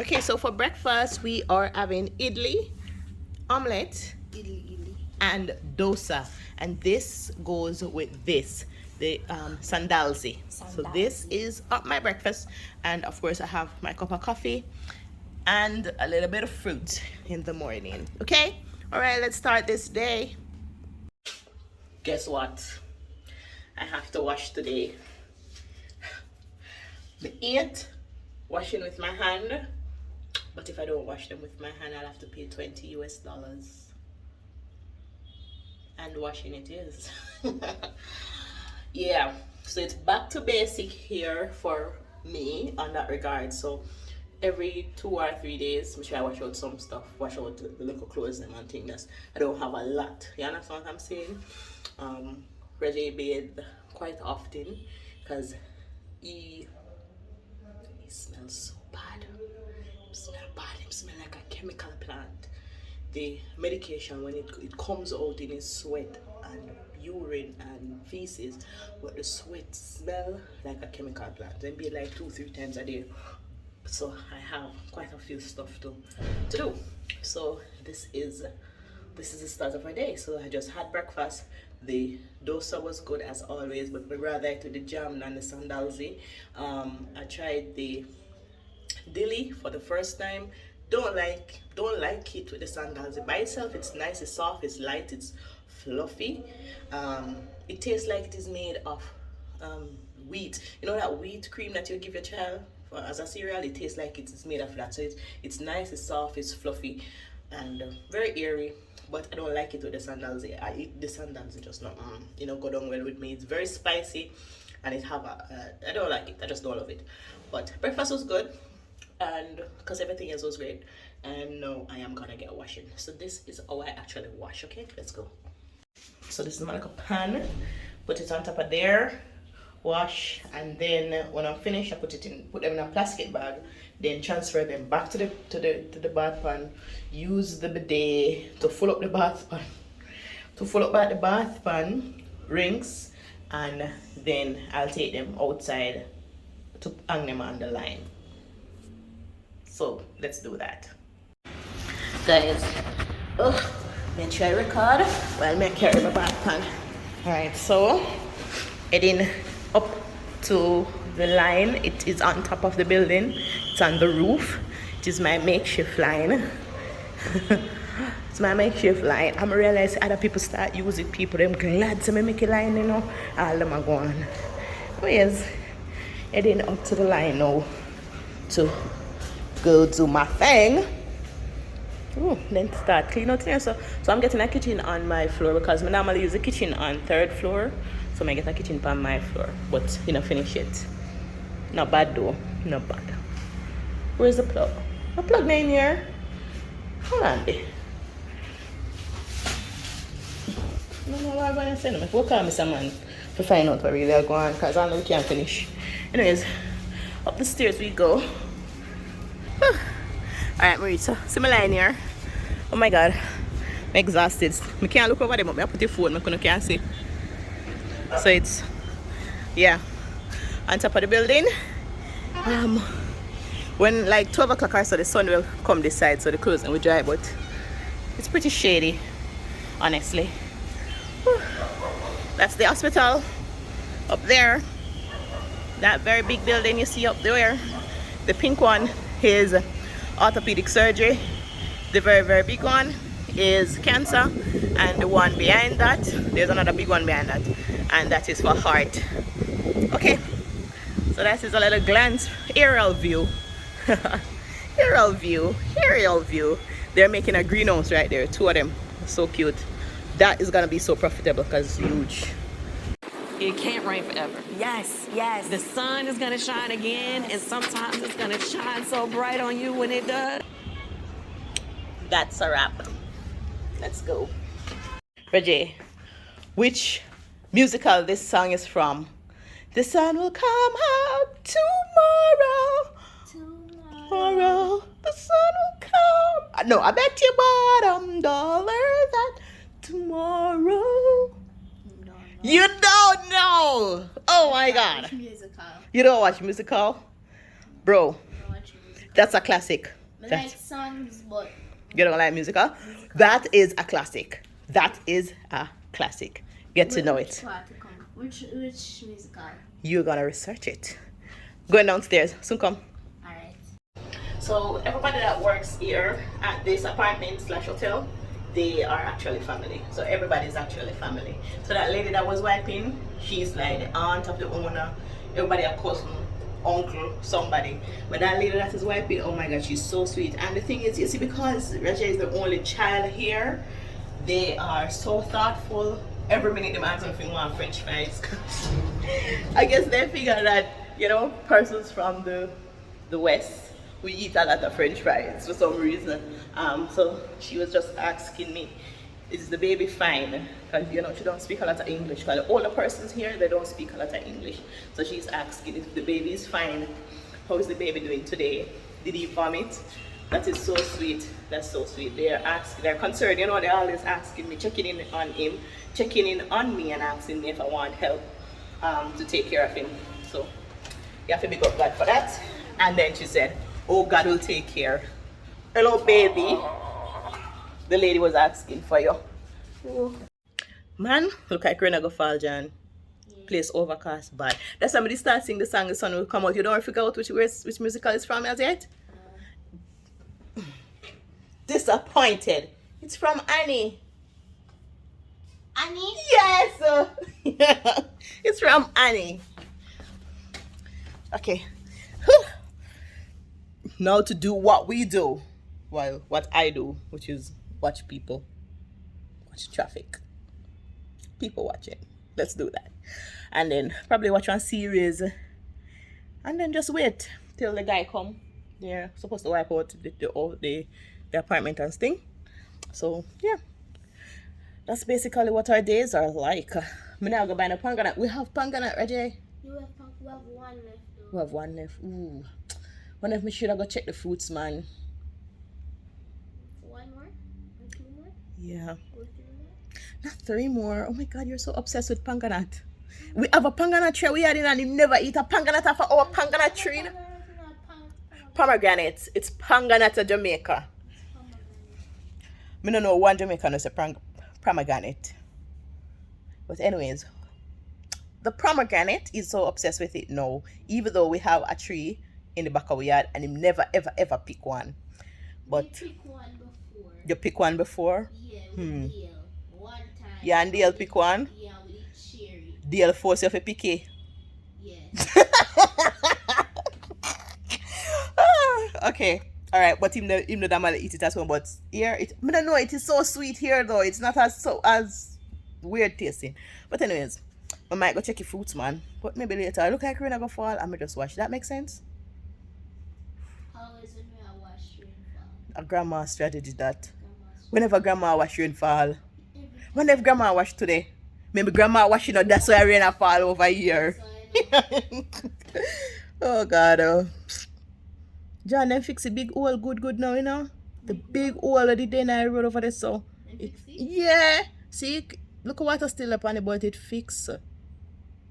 Okay, so for breakfast we are having idli, omelette, and dosa, and this goes with this, the sandalzi. So this is my breakfast, and of course I have my cup of coffee and a little bit of fruit in the morning. Okay, all right, let's start this day. Guess what? I have to wash today. The 8 washing with my hand, but if I don't wash them with my hand, I'll have to pay $20 US. And washing it is. Yeah, so it's back to basic here for me on that regard. So every 2 or 3 days, make sure I wash out some stuff, wash out the little clothes and things. I don't have a lot. You understand what I'm saying? Reggie bathe quite often because he smells so bad. It smells bad. It smells like a chemical plant. The medication, when it comes out in his sweat and urine and feces, but the sweat smell like a chemical plant. Then be like 2-3 times a day. So I have quite a few stuff to do. So this is the start of my day. So I just had breakfast. The dosa was good as always, but we rather it with the jam than the sandalzi. I tried the dilly for the first time. Don't like it with the sandalzi by itself. It's nice, it's soft, it's light, it's fluffy. It tastes like it is made of wheat. You know that wheat cream that you give your child as a cereal? It tastes like it's made of that. So it's nice, it's soft, it's fluffy, and very airy. But I don't like it with the sandalzi. I eat the sandalzi just not go down well with me. It's very spicy, and it have I don't like it. I just don't love it. But breakfast was good, and because everything else was great. And now I am gonna get washing. So this is how I actually wash. Okay, let's go. So this is my little pan. Put it on top of there. Wash, and then when I'm finished, I put them in a plastic bag. Then transfer them back to the bath pan. Use the bidet to fill up the bath pan. The bath pan, rinse, and then I'll take them outside to hang them on the line. So let's do that, guys. Make sure I record while I carry my bath pan. All right, so heading up to the line. It is on top of the building. It's on the roof. It is my makeshift line. It's my makeshift line. I'm realize other people start using people. I'm glad to make a line, all them are gone. Oh yes, heading up to the line now to go do my thing. Then start clean out here. So I'm getting a kitchen on my floor because I normally use the kitchen on 3rd floor. So I get a kitchen on my floor, but finish it. Not bad though, not bad. Where's the plug? The plug in here. Hold on there. No, what I'm going to say. We'll call me someone to find out what really I go on because I know we can't finish. Anyways, up the stairs we go. Alright, Marita, see my line here. Oh my god, I'm exhausted. I can't look over them, but I put the phone, I can't see. So it's, yeah, on top of the building. When like 12 o'clock or so, the sun will come this side, so the clothes will dry, but it's pretty shady, honestly. That's the hospital up there. That very big building you see up there. The pink one is orthopedic surgery. The very, very big one is cancer, and the one behind that, there's another big one behind that, and that is for heart. Okay, so that is a little glance, aerial view. aerial view. They're making a greenhouse right there, 2 of them. So cute. That is gonna be so profitable because it's huge. It can't rain forever. Yes. The sun is gonna shine again, and sometimes it's gonna shine so bright on you when it does. That's a wrap. Let's go. Reggie, which musical this song is from? The sun will come out tomorrow. The sun will come. No, I bet you bottom dollar that tomorrow. You don't know. Oh my god. Musical. You don't watch musical? Bro, That's a classic. I That's, like songs, but you don't like musical? That is a classic. That is a classic. Get to know it. Which musical? You're gonna research it. Going downstairs. Soon come. Alright. So everybody that works here at this apartment slash hotel, they are actually family. So everybody's actually family. So that lady that was wiping, she's like the aunt of the owner. Everybody a cousin, uncle, somebody. But that lady that is wiping, oh my god, she's so sweet. And the thing is, you see, because Raja is the only child here, they are so thoughtful. Every minute they ask if you want French fries. I guess they figure that, you know, persons from the West, we eat a lot of French fries for some reason. So she was just asking me, is the baby fine? Because, you know, she don't speak a lot of English. Because the older persons here, they don't speak a lot of English. So she's asking if the baby is fine. How is the baby doing today? Did he vomit? That is so sweet. That's so sweet. They're concerned. You know, they're always asking me, checking in on him, checking in on me and asking me if I want help to take care of him. So you have to be God for that. And then she said, oh, God will take care. Hello, baby. The lady was asking for you. Oh. Man, look like Rena go fall, John. Yeah. Place overcast bad. That's somebody start singing the song, the sun will come out. You don't figure out which musical it's from as yet? Disappointed. It's from Annie. Annie? Yes! It's from Annie. Okay. Now to do what we do. Well, what I do, which is watch people. Watch traffic. People watching. Let's do that. And then probably watch one series. And then just wait till the guy come. They're supposed to wipe out the apartment and thing. So, yeah. That's basically what our days are like. I'm now go buy a panganut. We have panganut, Reggie. We have one left though. We have one left. Ooh. One if me should have go check the fruits, man. One more? Or two more? Yeah. Or three more? Not three more. Oh my god, you're so obsessed with panganut. We have a panganut tree we had in and you never eat a panganut off of our panganut tree. Pomegranate. It's panganut of Jamaica. Me don't know one Jamaican who's a pomegranate. But anyways, the pomegranate is so obsessed with it now. Even though we have a tree in the back of our yard and him never ever pick one. But we pick one before. You pick one before? Yeah, with Dale. One time. Yeah, and Dale pick one? Yeah, we eat cherry. Dale force you to pick it? Yeah. Okay. Alright, but him know that man eat it as well. But here, I don't know, it is so sweet here though. It's not as weird tasting. But anyways, I might go check your fruits, man. But maybe later. I look like rain gonna fall. I'm gonna just wash. That make sense? Always when I wash rain fall. A grandma strategy that. Whenever grandma wash rain fall. Whenever grandma wash today. Maybe grandma washing up, that's why rain fall over here. Oh god. Oh. John, then fix the big hole good now, you know? The big hole of the day I road over there, so. Yeah. See, look at water still up on it, but it fixed.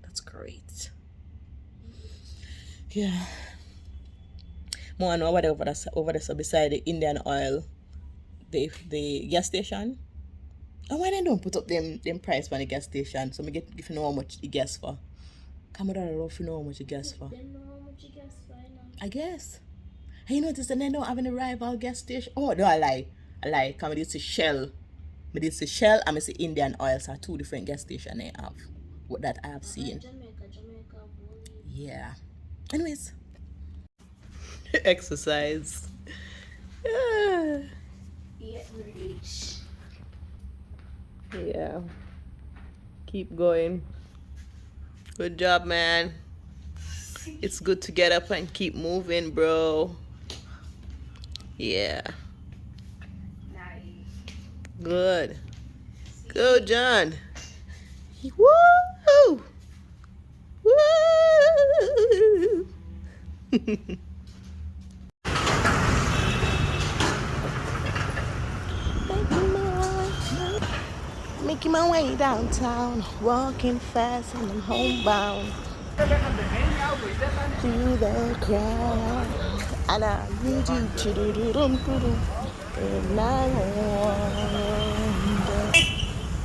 That's great. Yeah. More know what over there, so beside the Indian oil, the gas station. And why they don't put up them price on the gas station? So me get if you know how much the gas for. Come on, I don't know if you know how much the gas for. They know how much the gas for, you know? I guess. And you notice that they don't have any rival gas station. Oh no, I lie. Come this is Shell. Me this is Shell and me see Indian oil, so two different gas stations they have. What that I have seen. Jamaica. Yeah. Anyways. Exercise. Yeah. Yeah. Keep going. Good job, man. It's good to get up and keep moving, bro. Yeah. Nice. Good. Go, John. Woo! Woo! Making my way downtown, walking fast and I'm homebound. Through the crowd, And I need you. And I wonder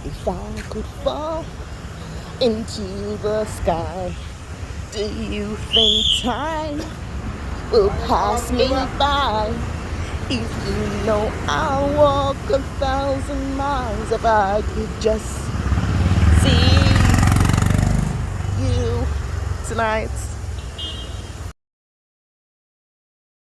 if I could fall into the sky. Do you think time will pass me by? If you know I'll walk 1,000 miles if I could just see you tonight.